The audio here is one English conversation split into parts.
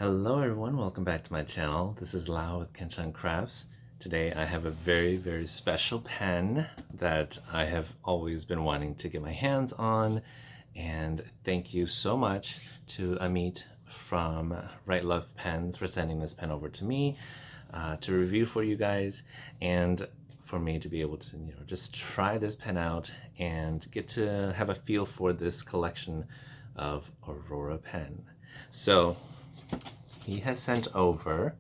Hello everyone, welcome back to my channel. This is Lau with Kenshan Crafts. Today I have a very special pen that I have always been wanting to get my hands on, and thank you so much to Amit from Right Love Pens for sending this pen over to me to review for you guys, and for me to be able to just try this pen out and get to have a feel for this collection of Aurora pen. So he has sent over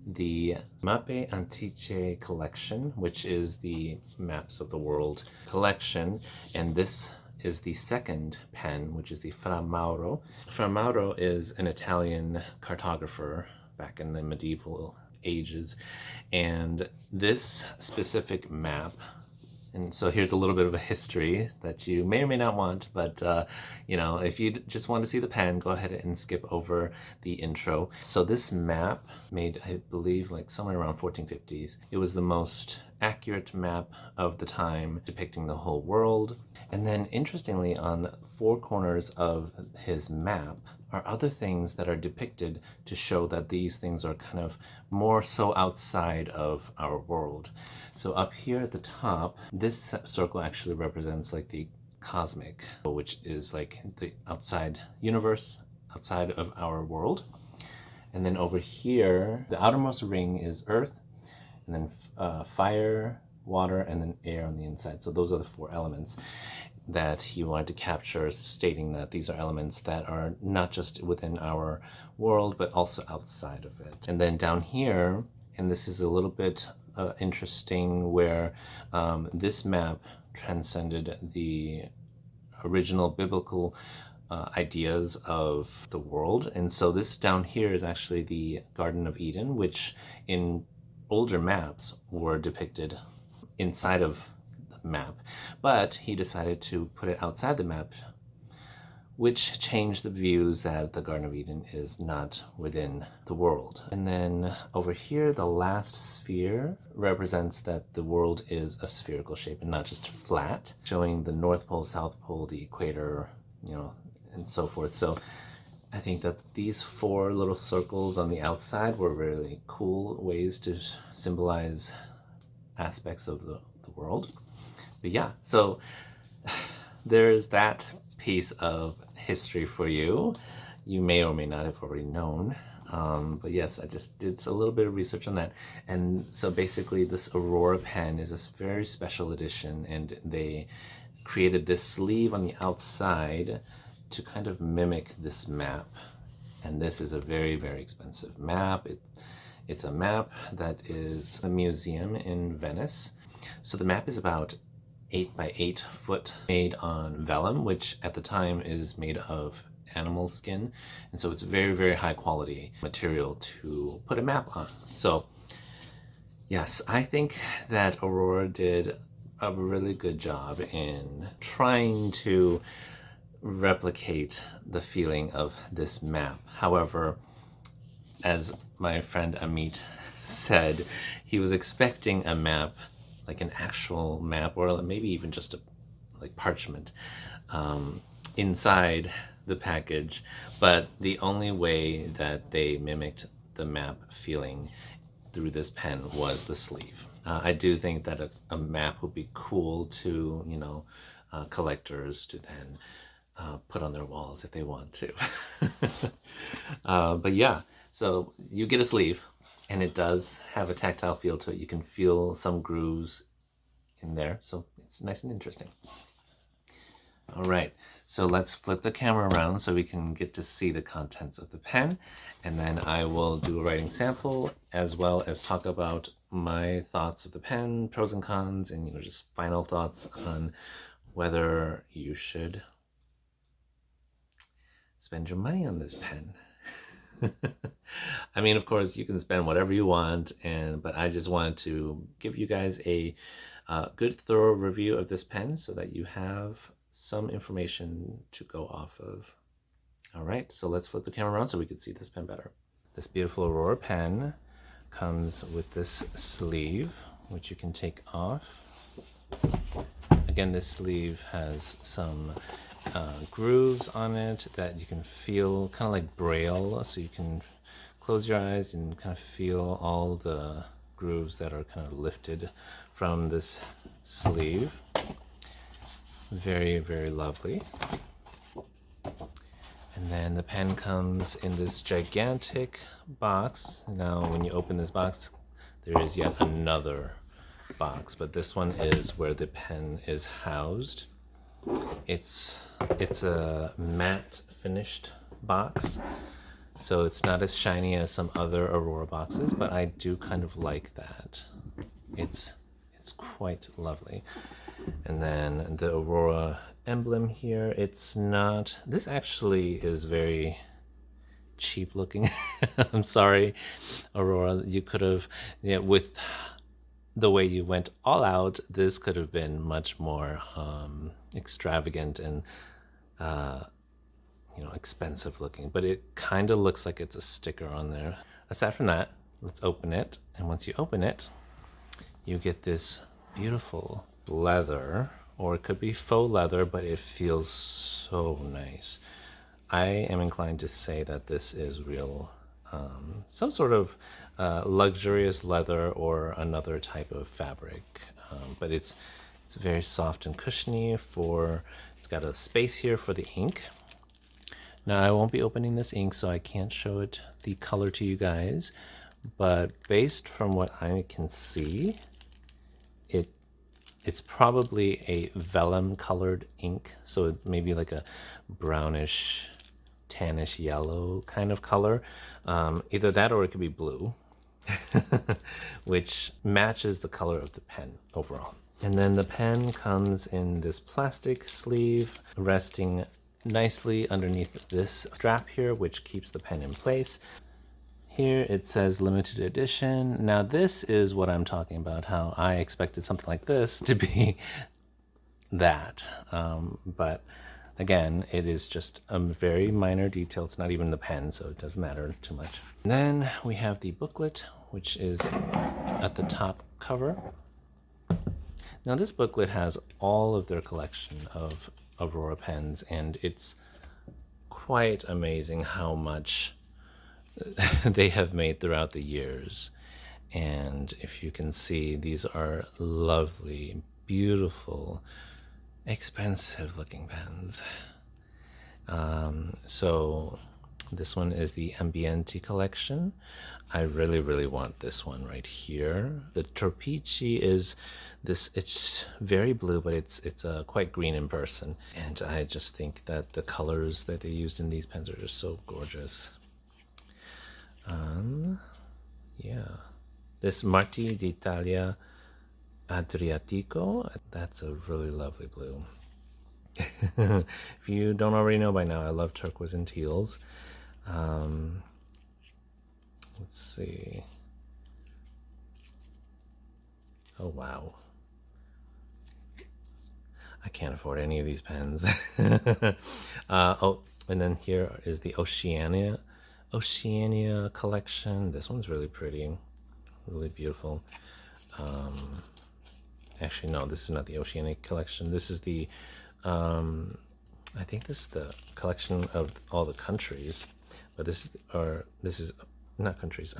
the Mappe Antiche collection, which is the Maps of the World collection, and this is the second pen, which is the Fra Mauro. Fra Mauro is an Italian cartographer back in the medieval ages, and this specific map, and so here's a little bit of a history that you may or may not want, but if you just want to see the pen, go ahead and skip over the intro. So this map, made I believe like somewhere around 1450s, it was the most accurate map of the time, depicting the whole world. And then interestingly, on four corners of his map are other things that are depicted to show that these things are kind of more so outside of our world. So up here at the top, this circle actually represents like the cosmic, which is like the outside universe, outside of our world. And then over here, the outermost ring is earth, and then fire, water, and then air on the inside. So those are the four elements that he wanted to capture, stating that these are elements that are not just within our world, but also outside of it. And then down here, and this is a little bit interesting, where this map transcended the original biblical ideas of the world. And so this down here is actually the Garden of Eden, which in older maps were depicted inside of the map, but he decided to put it outside the map, which changed the views that the Garden of Eden is not within the world. And then over here, the last sphere represents that the world is a spherical shape and not just flat, showing the North Pole, South Pole, the equator, and so forth. So I think that these four little circles on the outside were really cool ways to symbolize aspects of the world. But yeah, so there's that piece of history for you. You may or may not have already known, but yes, I just did a little bit of research on that. And so basically this Aurora pen is a very special edition, and they created this sleeve on the outside to kind of mimic this map. And this is a very expensive map. It's a map that is a museum in Venice. So the map is about 8 by 8 foot, made on vellum, which at the time is made of animal skin, and so it's very high quality material to put a map on. So yes, I think that Aurora did a really good job in trying to replicate the feeling of this map. However, as my friend Amit said, he was expecting a map, like an actual map, or maybe even just a parchment inside the package, but the only way that they mimicked the map feeling through this pen was the sleeve. I do think that a map would be cool to collectors to then put on their walls if they want to. But yeah, so you get a sleeve, and it does have a tactile feel to it. You can feel some grooves in there, so it's nice and interesting. All right, so let's flip the camera around so we can get to see the contents of the pen, and then I will do a writing sample, as well as talk about my thoughts of the pen, pros and cons, and just final thoughts on whether you should spend your money on this pen. I mean, of course, you can spend whatever you want, but I just wanted to give you guys a good, thorough review of this pen so that you have some information to go off of. All right, so let's flip the camera around so we can see this pen better. This beautiful Aurora pen comes with this sleeve, which you can take off. Again, this sleeve has some grooves on it that you can feel, kind of like braille, so you can close your eyes and kind of feel all the grooves that are kind of lifted from this sleeve. Very, very lovely. And then the pen comes in this gigantic box. Now, when you open this box, there is yet another box, but this one is where the pen is housed. It's a matte finished box, so it's not as shiny as some other Aurora boxes, but I do kind of like that. It's quite lovely. And then the Aurora emblem here, it's not, this actually is very cheap looking. I'm sorry, Aurora, you could have, yeah, with the way you went all out, this could have been much more extravagant and you know, expensive looking, but it kind of looks like it's a sticker on there. Aside from that, let's open it, and once you open it, you get this beautiful leather, or it could be faux leather, but it feels so nice. I am inclined to say that this is real, some sort of luxurious leather or another type of fabric, but it's very soft and cushiony. It's got a space here for the ink. Now, I won't be opening this ink, so I can't show it the color to you guys, but based from what I can see, it's probably a vellum colored ink, so it may be like a brownish, tannish yellow kind of color. Either that or it could be blue, which matches the color of the pen overall. And then the pen comes in this plastic sleeve resting nicely underneath this strap here, which keeps the pen in place. Here it says limited edition. Now this is what I'm talking about, how I expected something like this to be that. But again, it is just a very minor detail. It's not even the pen, so it doesn't matter too much. And then we have the booklet, which is at the top cover. Now this booklet has all of their collection of Aurora pens, and it's quite amazing how much they have made throughout the years. And if you can see, these are lovely, beautiful, expensive looking pens. So this one is the Ambienti collection. I really, really want this one right here. The Torpici is this, it's very blue, but it's quite green in person. And I just think that the colors that they used in these pens are just so gorgeous. Yeah, this Marti d'Italia Adriatico, that's a really lovely blue. If you don't already know by now, I love turquoise and teals. Let's see. Oh, wow. I can't afford any of these pens. Oh, and then here is the Oceania collection. This one's really pretty, really beautiful. Actually, no, this is not the Oceania collection. This is the, I think this is the collection of all the countries, but this is not countries,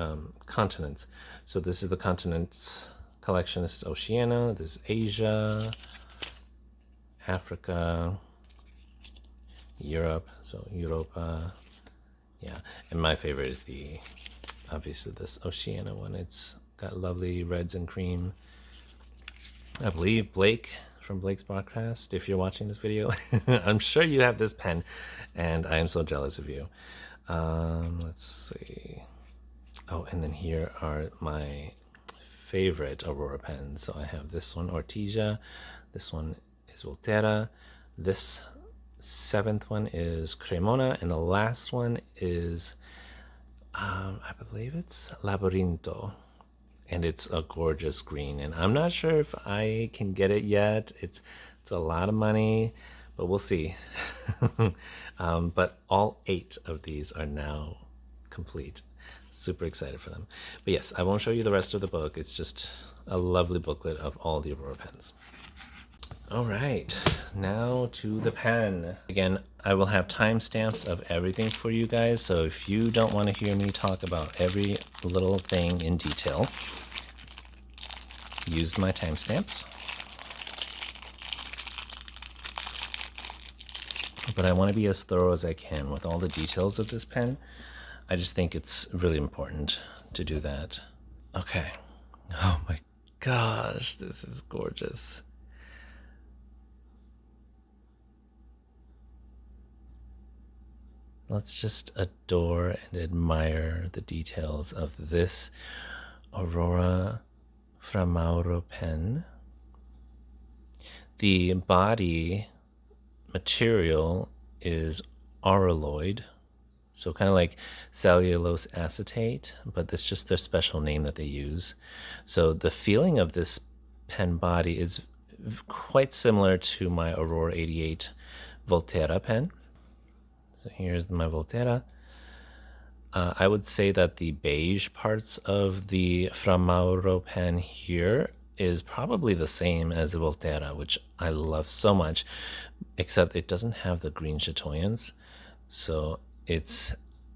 continents. So this is the continents collection. This is Oceania, this is Asia, Africa, Europe, so Europa. Yeah, and my favorite is obviously this Oceania one. It's got lovely reds and cream. I believe Blake from Blake's Podcast, if you're watching this video, I'm sure you have this pen, and I am so jealous of you. Let's see. Oh, and then here are my favorite Aurora pens. So I have this one, Ortigia. This one is Volterra. This 7th one is Cremona, and the last one is, I believe it's Labyrinto, and it's a gorgeous green. And I'm not sure if I can get it yet. It's a lot of money, but we'll see. But all 8 of these are now complete. Super excited for them. But yes, I won't show you the rest of the book. It's just a lovely booklet of all the Aurora pens. All right, now to the pen. Again, I will have timestamps of everything for you guys, so if you don't want to hear me talk about every little thing in detail, use my timestamps. But I want to be as thorough as I can with all the details of this pen. I just think it's really important to do that. Okay. Oh my gosh, this is gorgeous. Let's just adore and admire the details of this Aurora Fra Maura pen. The body material is auraloid, so kind of like cellulose acetate, but that's just their special name that they use. So the feeling of this pen body is quite similar to my Aurora 88 Volterra pen. So here's my Volterra. I would say that the beige parts of the Fra Mauro pen here is probably the same as the Volterra, which I love so much, except it doesn't have the green chatoyance, so it's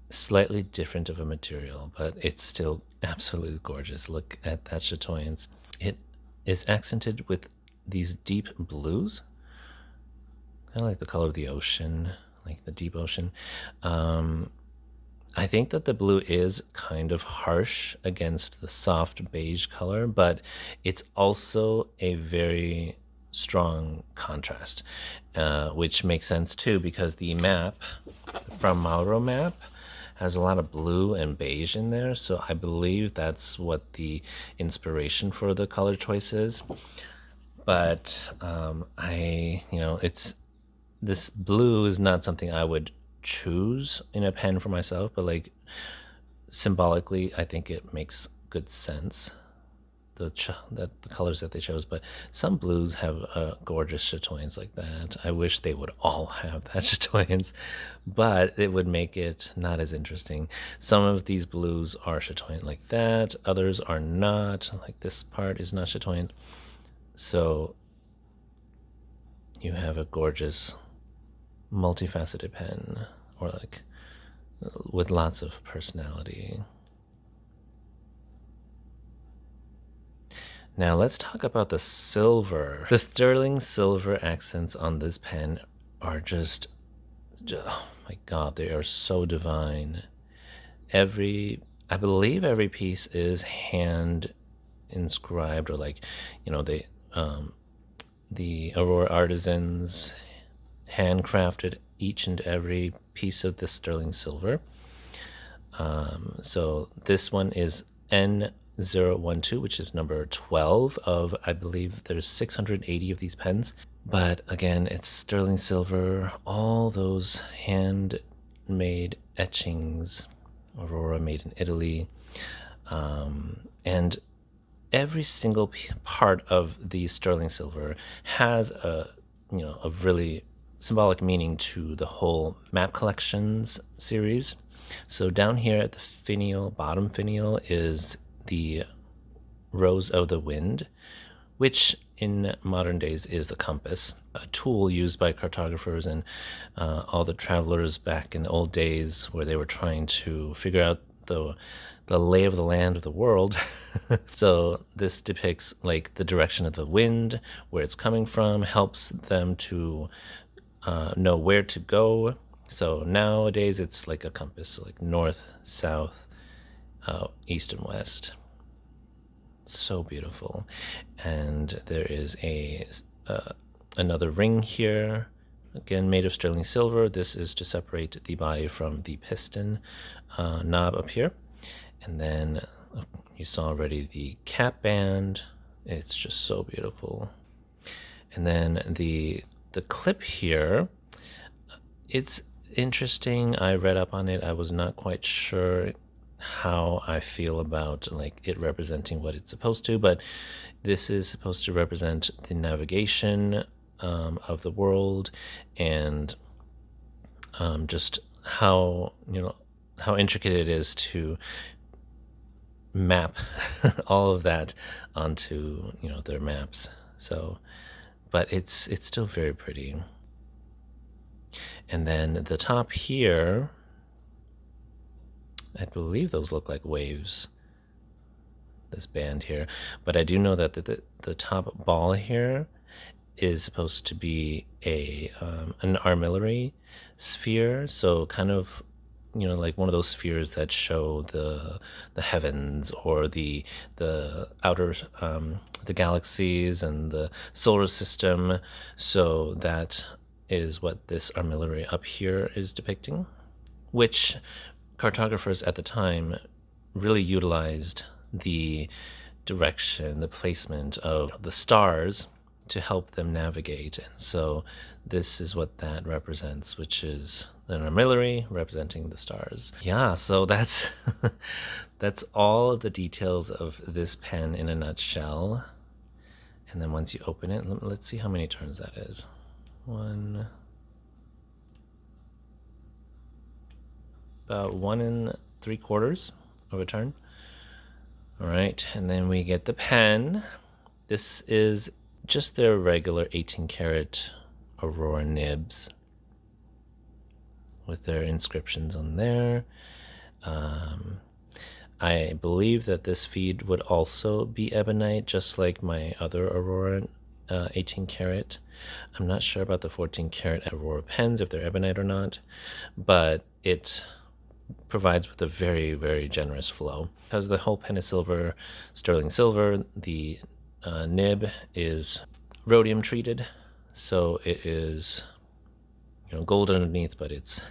slightly different of a material, but it's still absolutely gorgeous. Look at that chatoyance. It is accented with these deep blues, kind of like the color of the ocean, like the deep ocean. I think that the blue is kind of harsh against the soft beige color, but it's also a very strong contrast, which makes sense too, because the map, the Fra Mauro map, has a lot of blue and beige in there, so I believe that's what the inspiration for the color choice is. But it's, this blue is not something I would choose in a pen for myself, but like symbolically I think it makes good sense, the colors that they chose. But some blues have gorgeous chatoyance like that. I wish they would all have that chatoyance, but it would make it not as interesting. Some of these blues are chatoyant like that, others are not, like this part is not chatoyant. So you have a gorgeous multifaceted pen, or like with lots of personality. Now let's talk about the silver. The sterling silver accents on this pen are just, oh my god, they are so divine. I believe every piece is hand inscribed, or like, the Aurora artisans handcrafted each and every piece of this sterling silver. So this one is N012, which is number 12 of, I believe there's 680 of these pens. But again, it's sterling silver, all those handmade etchings, Aurora made in Italy, and every single part of the sterling silver has a really symbolic meaning to the whole Map Collections series. So down here at the finial, bottom finial, is the Rose of the Wind, which in modern days is the compass, a tool used by cartographers and all the travelers back in the old days, where they were trying to figure out the lay of the land of the world. So this depicts like the direction of the wind, where it's coming from, helps them to know where to go. So nowadays it's like a compass, so like north, south, east and west. So beautiful. And there is another ring here, again made of sterling silver. This is to separate the body from the piston knob up here. And then you saw already the cap band. It's just so beautiful. And then the clip here, it's interesting. I read up on it. I was not quite sure how I feel about like it representing what it's supposed to, but this is supposed to represent the navigation of the world, and just how intricate it is to map all of that onto their maps. So but it's still very pretty. And then the top here, I believe those look like waves, this band here, but I do know that the top ball here is supposed to be an armillary sphere, so kind of, you know, like one of those spheres that show the heavens, or the outer the galaxies and the solar system. So that is what this armillary up here is depicting, which cartographers at the time really utilized the direction, the placement of the stars to help them navigate. And so this is what that represents, which is an armillary representing the stars. Yeah, so that's that's all the details of this pen in a nutshell. And then once you open it, let's see how many turns that is. 1, about 1 3/4 of a turn. All right, and then we get the pen. This is just their regular 18 karat Aurora nibs with their inscriptions on there. I believe that this feed would also be ebonite, just like my other Aurora 18 karat. I'm not sure about the 14 karat Aurora pens, if they're ebonite or not, but it provides with a very, very generous flow. Because the whole pen is silver, sterling silver, the nib is rhodium treated, so it is, you know, gold underneath, but it's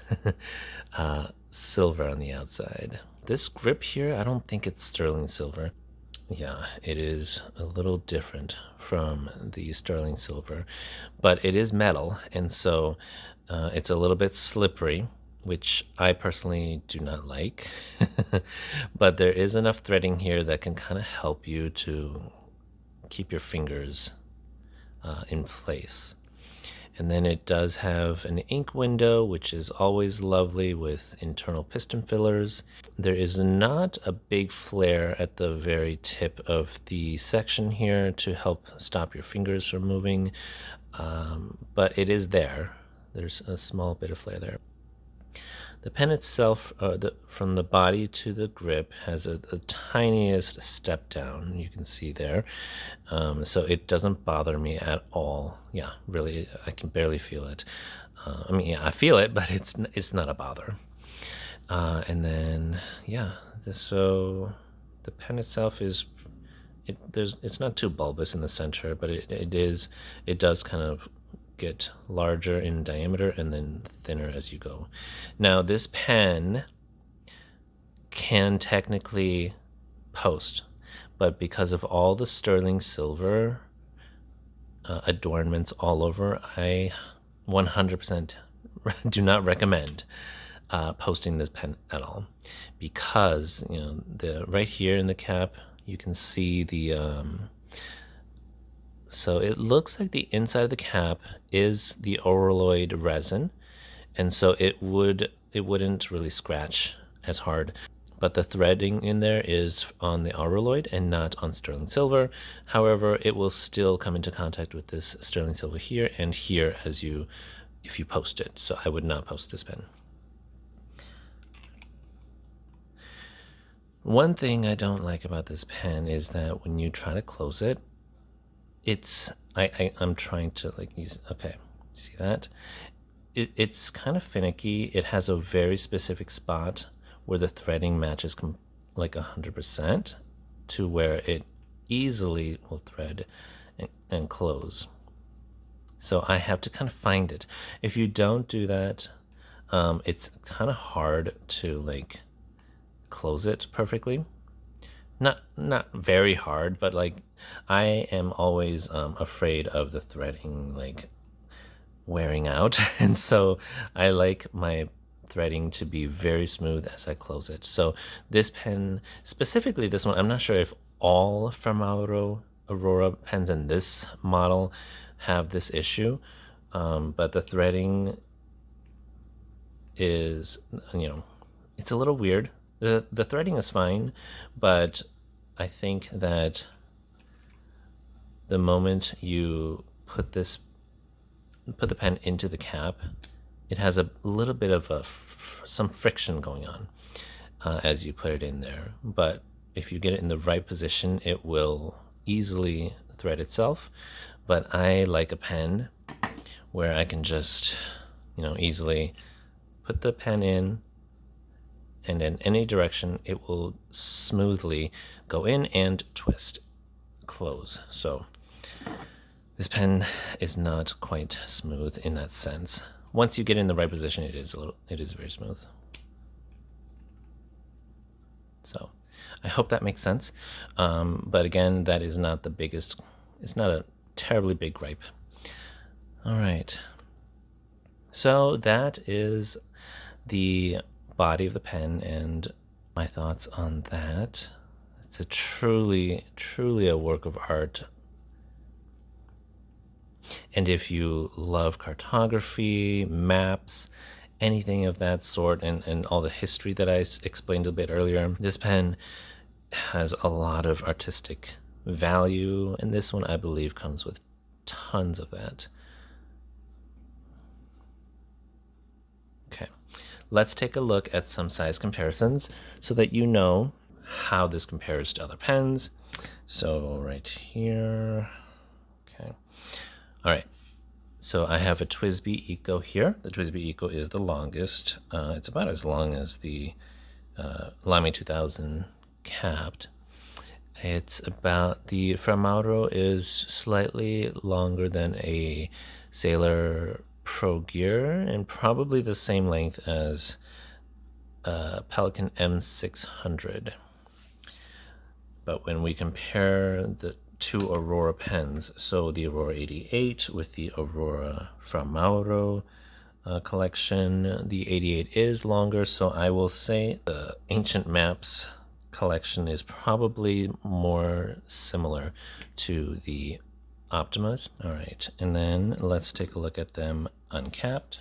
silver on the outside. This grip here, I don't think it's sterling silver. Yeah, it is a little different from the sterling silver, but it is metal, and so it's a little bit slippery, which I personally do not like. But there is enough threading here that can kind of help you to keep your fingers in place. And then it does have an ink window, which is always lovely, with internal piston fillers. There is not a big flare at the very tip of the section here to help stop your fingers from moving, but it is there. There's a small bit of flare there. The pen itself, from the body to the grip, has the tiniest step down, you can see there. So it doesn't bother me at all. Yeah, really, I can barely feel it. I mean, yeah, I feel it, but it's not a bother. And then, yeah, so the pen itself is, it's not too bulbous in the center, but it does kind of get larger in diameter and then thinner as you go. Now this pen can technically post, but because of all the sterling silver adornments all over, I 100% do not recommend posting this pen at all, because, you know, the right here in the cap you can see the so it looks like the inside of the cap is the Auraloid resin, and so it wouldn't really scratch as hard. But the threading in there is on the Auraloid and not on sterling silver. However, it will still come into contact with this sterling silver here and here if you post it. So I would not post this pen. One thing I don't like about this pen is that when you try to close it, I'm trying to, like, okay, see that? It's kind of finicky. It has a very specific spot where the threading matches like 100% to where it easily will thread and close. So I have to kind of find it. If you don't do that, it's kind of hard to, like, close it perfectly. Not very hard, but, like, I am always afraid of the threading, like, wearing out, and so I like my threading to be very smooth as I close it. So this pen, specifically this one, I'm not sure if all Fra Maura Aurora pens in this model have this issue, but the threading is, you know, it's a little weird. The threading is fine, but I think that the moment you put the pen into the cap, it has a little bit of some friction going on as you put it in there. But if you get it in the right position, it will easily thread itself. But I like a pen where I can just, easily put the pen in, and in any direction it will smoothly go in and twist, close. So this pen is not quite smooth in that sense. Once you get in the right position, it is very smooth. So I hope that makes sense. But again, that is not the biggest, it's not a terribly big gripe. All right. So that is the body of the pen and my thoughts on that. It's a truly a work of art. And if you love cartography, maps, anything of that sort, and all the history that I explained a bit earlier, this pen has a lot of artistic value, and this one I believe comes with tons of that. Okay, let's take a look at some size comparisons so that you know how this compares to other pens. So right here, okay. All right, so I have a TWSBI Eco here. The TWSBI Eco is the longest. It's about as long as the Lamy 2000 capped. It's about, the Fra Maura is slightly longer than a Sailor Pro Gear and probably the same length as Pelikan M600. But when we compare the two Aurora pens, so the Aurora 88 with the Aurora Fra Maura collection, the 88 is longer, so I will say the Ancient Maps collection is probably more similar to the Optimas. All right, and then let's take a look at them uncapped.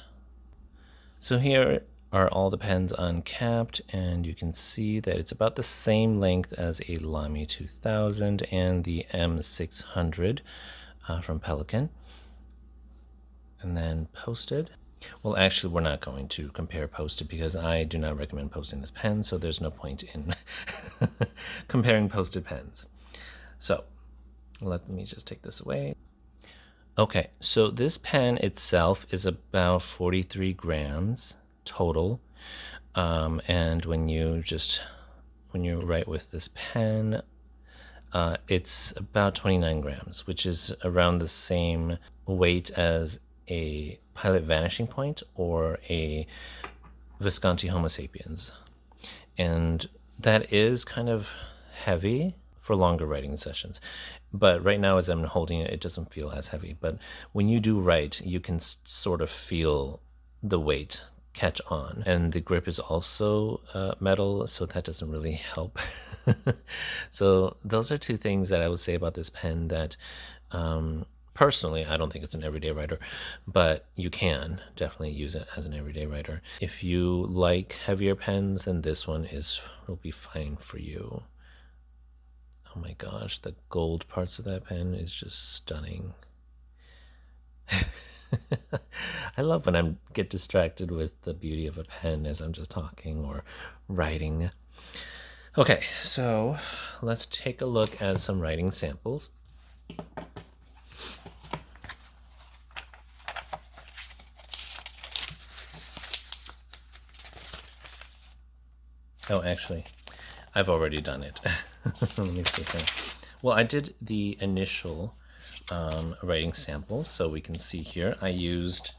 So here are all the pens uncapped, and you can see that it's about the same length as a Lamy 2000 and the M600 from Pelikan. And then posted. Well, actually, we're not going to compare posted because I do not recommend posting this pen, so there's no point in comparing posted pens. So let me just take this away. Okay, so this pen itself is about 43 grams total, and when you write with this pen, it's about 29 grams, which is around the same weight as a Pilot Vanishing Point or a Visconti Homo sapiens, and that is kind of heavy for longer writing sessions. But right now, as I'm holding it, it doesn't feel as heavy. But when you do write, you can sort of feel the weight catch on, and the grip is also metal, so that doesn't really help. So those are two things that I would say about this pen that personally I don't think it's an everyday writer, but you can definitely use it as an everyday writer. If you like heavier pens, then this one will be fine for you. Oh my gosh, the gold parts of that pen is just stunning. I love when I get distracted with the beauty of a pen as I'm just talking or writing. Okay, so let's take a look at some writing samples. Oh, actually, I've already done it. Let me see here. Well, I did the initial writing sample, so we can see here I used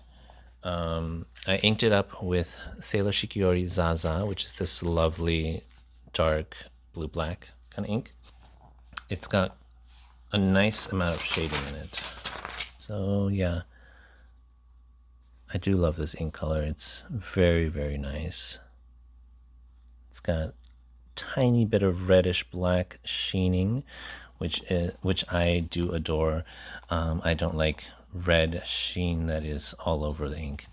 I inked it up with Sailor Shikiori Zaza, which is this lovely dark blue-black kind of ink. It's got a nice amount of shading in it. So yeah, I do love this ink color. It's very, very nice. It's got tiny bit of reddish black sheening, which I do adore. I don't like red sheen that is all over the ink,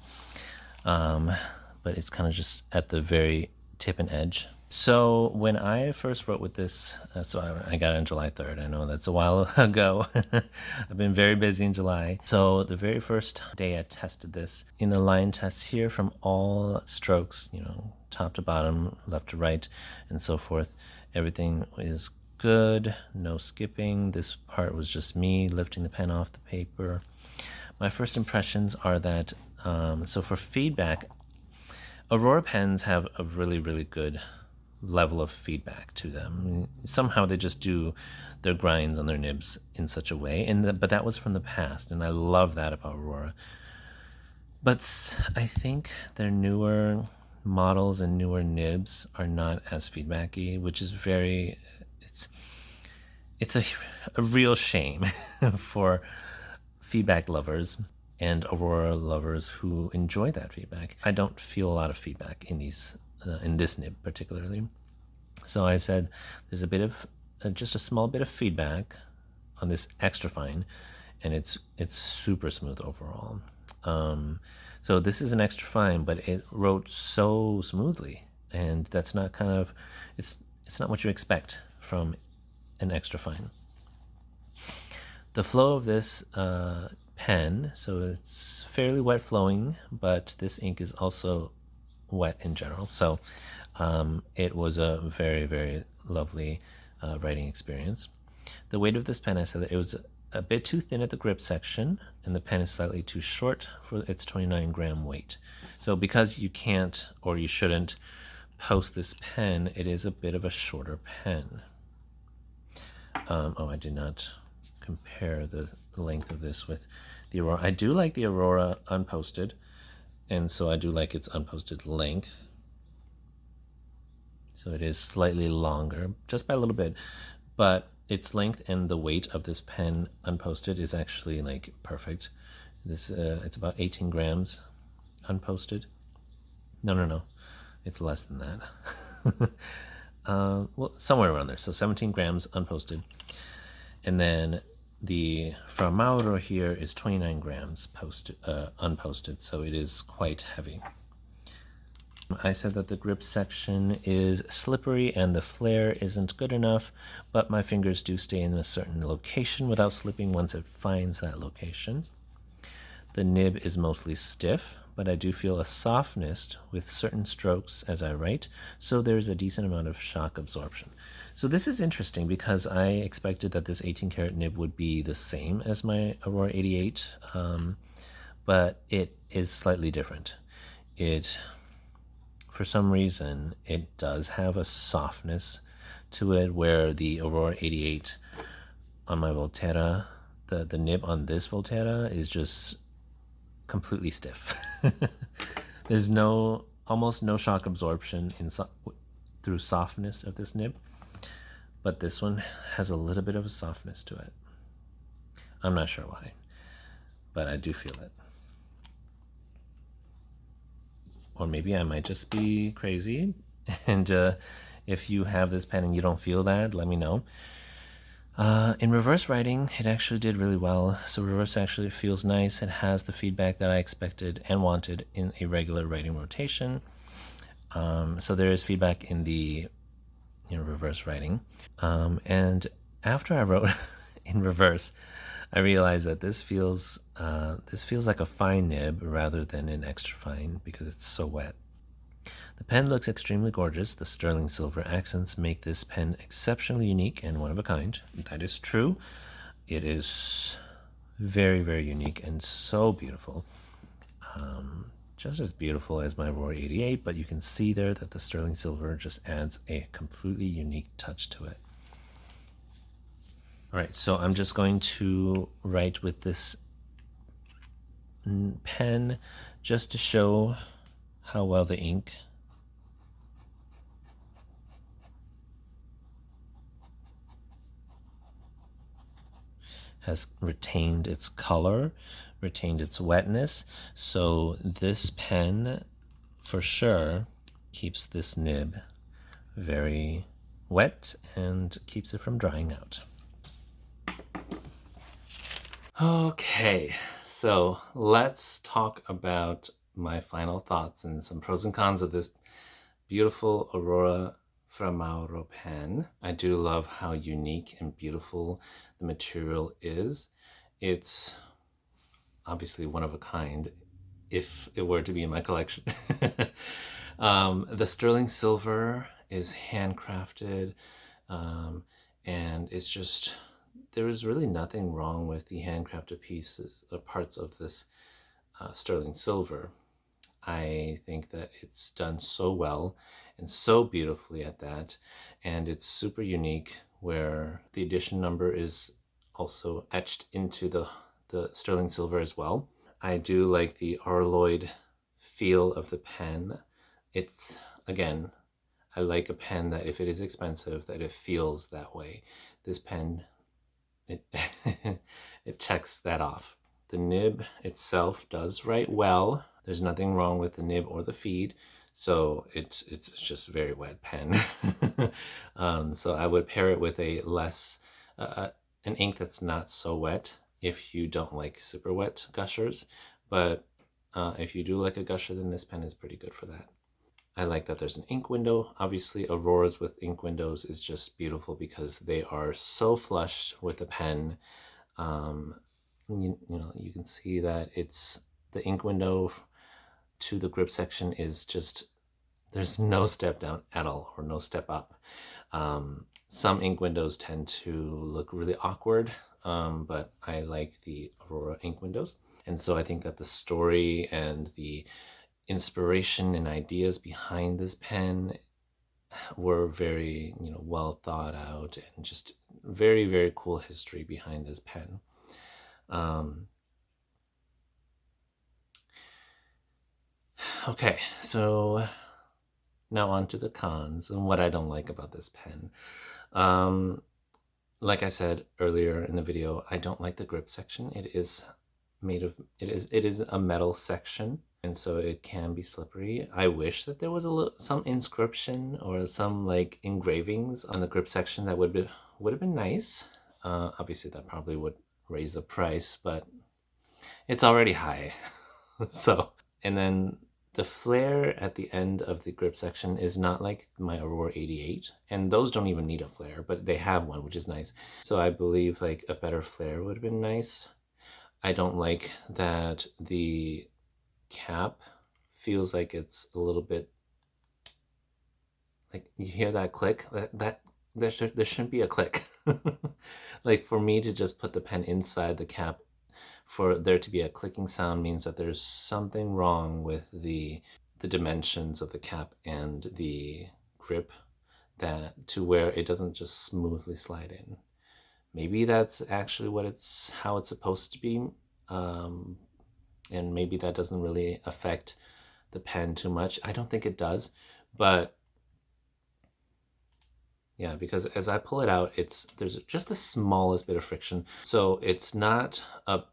but it's kind of just at the very tip and edge. So when I first wrote with this, I got it on July 3rd. I know that's a while ago. I've been very busy in July. So the very first day I tested this, in the line tests here from all strokes, you know, top to bottom, left to right, and so forth, everything is good, no skipping. This part was just me lifting the pen off the paper. My first impressions are that, so for feedback, Aurora pens have a really, really good level of feedback to them. Somehow they just do their grinds on their nibs in such a way, but that was from the past, and I love that about Aurora. But I think their newer models and newer nibs are not as feedbacky, which is very, it's a real shame for feedback lovers and Aurora lovers who enjoy that feedback. I don't feel a lot of feedback in these in this nib particularly. So I said there's a bit of just a small bit of feedback on this extra fine, and it's super smooth overall. So this is an extra fine, but it wrote so smoothly, and that's not kind of it's not what you expect from an extra fine. The flow of this pen, so it's fairly wet flowing, but this ink is also wet in general. So it was a very, very lovely writing experience. The weight of this pen, I said that it was a bit too thin at the grip section, and the pen is slightly too short for its 29-gram weight. So because you can't or you shouldn't post this pen, it is a bit of a shorter pen. Oh, I did not compare the length of this with the Aurora. I do like the Aurora unposted, and so I do like its unposted length. So it is slightly longer, just by a little bit, but its length and the weight of this pen unposted is actually like perfect. This it's about 18 grams unposted. No, it's less than that. Well, somewhere around there. So 17 grams unposted, and then the Fra Maura here is 29 grams unposted, so it is quite heavy. I said that the grip section is slippery and the flare isn't good enough, but my fingers do stay in a certain location without slipping once it finds that location. The nib is mostly stiff, but I do feel a softness with certain strokes as I write, so there's a decent amount of shock absorption. So this is interesting because I expected that this 18 karat nib would be the same as my Aurora 88, but it is slightly different. For some reason, it does have a softness to it, where the Aurora 88 on my Volterra, the nib on this Volterra is just completely stiff. There's almost no shock absorption through softness of this nib, but this one has a little bit of a softness to it. I'm not sure why, but I do feel it. Or maybe I might just be crazy, and if you have this pen and you don't feel that, let me know. In reverse writing, it actually did really well. So reverse actually feels nice. It has the feedback that I expected and wanted in a regular writing rotation. So there is feedback in the reverse writing. And after I wrote in reverse, I realized that this feels like a fine nib rather than an extra fine because it's so wet. The pen looks extremely gorgeous. The sterling silver accents make this pen exceptionally unique and one of a kind. That is true. It is very, very unique and so beautiful. Just as beautiful as my Aurora 88, but you can see there that the sterling silver just adds a completely unique touch to it. All right, so I'm just going to write with this pen just to show how well the ink has retained its color, retained its wetness. So this pen for sure keeps this nib very wet and keeps it from drying out. Okay, so let's talk about my final thoughts and some pros and cons of this beautiful Aurora Fra Maura pen. I do love how unique and beautiful the material is. It's obviously one of a kind if it were to be in my collection. The sterling silver is handcrafted, and it's just, there is really nothing wrong with the handcrafted pieces or parts of this sterling silver. I think that it's done so well and so beautifully at that, and it's super unique where the edition number is also etched into the sterling silver as well. I do like the Arloid feel of the pen. It's, again, I like a pen that if it is expensive, that it feels that way. This pen, it, it checks that off. The nib itself does write well. There's nothing wrong with the nib or the feed, so it's just a very wet pen. So I would pair it with a less, an ink that's not so wet if you don't like super wet gushers, but if you do like a gusher, then this pen is pretty good for that. I like that there's an ink window. Obviously, Auroras with ink windows is just beautiful because they are so flush with the pen. You know, you can see that it's the ink window to the grip section is just, there's no step down at all or no step up. Some ink windows tend to look really awkward, but I like the Aurora ink windows. And so I think that the story and the inspiration and ideas behind this pen were very, you know, well thought out, and just very, very cool history behind this pen. Okay, so now on to the cons and what I don't like about this pen. Like I said earlier in the video, I don't like the grip section. It is made of, it is a metal section, and so it can be slippery. I wish that there was some inscription or some like engravings on the grip section. That would have been nice. Obviously that probably would raise the price, but it's already high. So, and then the flare at the end of the grip section is not like my Aurora 88, and those don't even need a flare, but they have one, which is nice. So I believe like a better flare would have been nice. I don't like that the cap feels like it's a little bit, like, you hear that click? There shouldn't be a click. Like, for me to just put the pen inside the cap, for there to be a clicking sound, means that there's something wrong with the dimensions of the cap and the grip, that to where it doesn't just smoothly slide in. Maybe that's actually how it's supposed to be, and maybe that doesn't really affect the pen too much. I don't think it does, but yeah, because as I pull it out, there's just the smallest bit of friction, so it's not a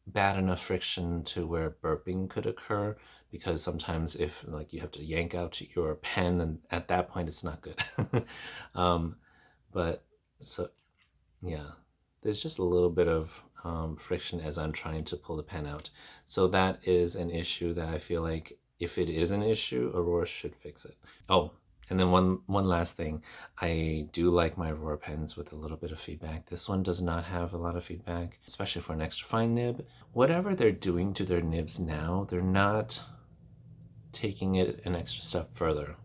bad enough friction to where burping could occur, because sometimes if like you have to yank out your pen, then at that point it's not good. But so yeah, there's just a little bit of friction as I'm trying to pull the pen out. So that is an issue that I feel like, if it is an issue, Aurora should fix it. Oh, and then one last thing. I do like my Aurora pens with a little bit of feedback. This one does not have a lot of feedback, especially for an extra fine nib. Whatever they're doing to their nibs now, they're not taking it an extra step further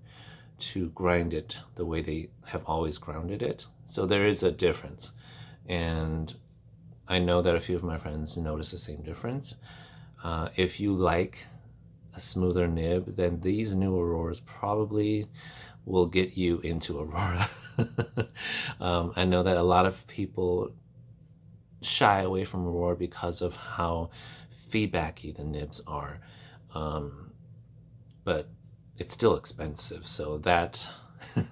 to grind it the way they have always grounded it. So there is a difference. And I know that a few of my friends notice the same difference. If you like a smoother nib, then these new Auroras probably will get you into Aurora. I know that a lot of people shy away from Aurora because of how feedbacky the nibs are, but it's still expensive, so that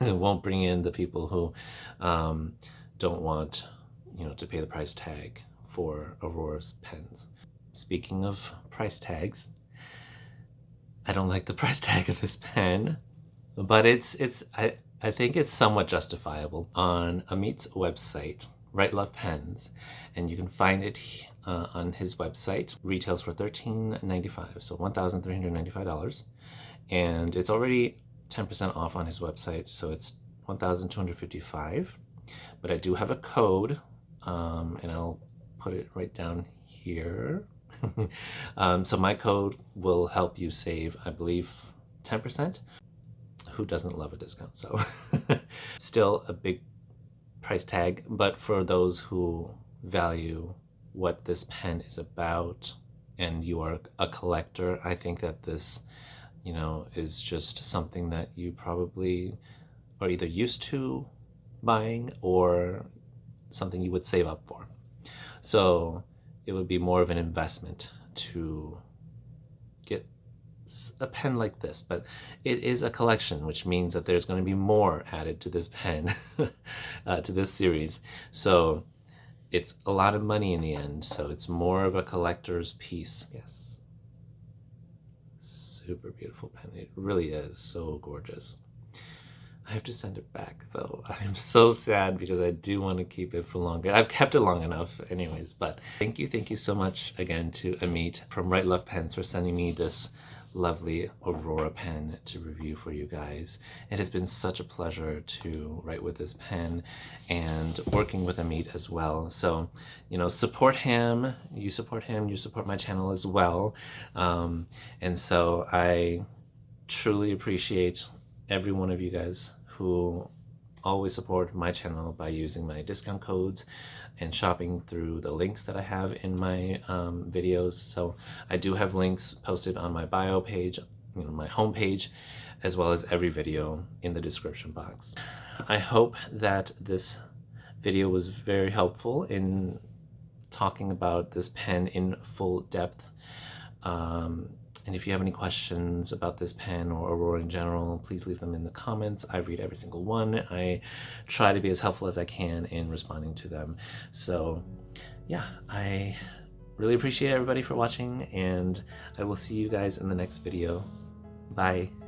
won't bring in the people who don't want, you know, to pay the price tag for Aurora's pens. Speaking of price tags, I don't like the price tag of this pen, but I think it's somewhat justifiable. On Amit's website, Right Love Pens, and you can find it on his website. Retails for $13.95, so $1,395, and it's already 10% off on his website, so it's 1,255, but I do have a code, and I'll put it right down here. So my code will help you save, I believe, 10%. Who doesn't love a discount? So still a big price tag, but for those who value what this pen is about and you are a collector, I think that this, you know, is just something that you probably are either used to buying or something you would save up for. So it would be more of an investment to get a pen like this, but it is a collection, which means that there's going to be more added to this pen, to this series. So it's a lot of money in the end, so it's more of a collector's piece. Yes. Super beautiful pen. It really is so gorgeous. I have to send it back though. I'm so sad because I do want to keep it for longer. I've kept it long enough anyways, but thank you so much again to Amit from Right Love Pens for sending me this lovely Aurora pen to review for you guys. It has been such a pleasure to write with this pen and working with Amit as well. So, you know, support him, you support my channel as well. And so I truly appreciate every one of you guys who always support my channel by using my discount codes and shopping through the links that I have in my videos. So I do have links posted on my bio page, you know, my homepage, as well as every video in the description box. I hope that this video was very helpful in talking about this pen in full depth. And if you have any questions about this pen or Aurora in general, please leave them in the comments. I read every single one. I try to be as helpful as I can in responding to them. So yeah, I really appreciate everybody for watching, and I will see you guys in the next video. Bye.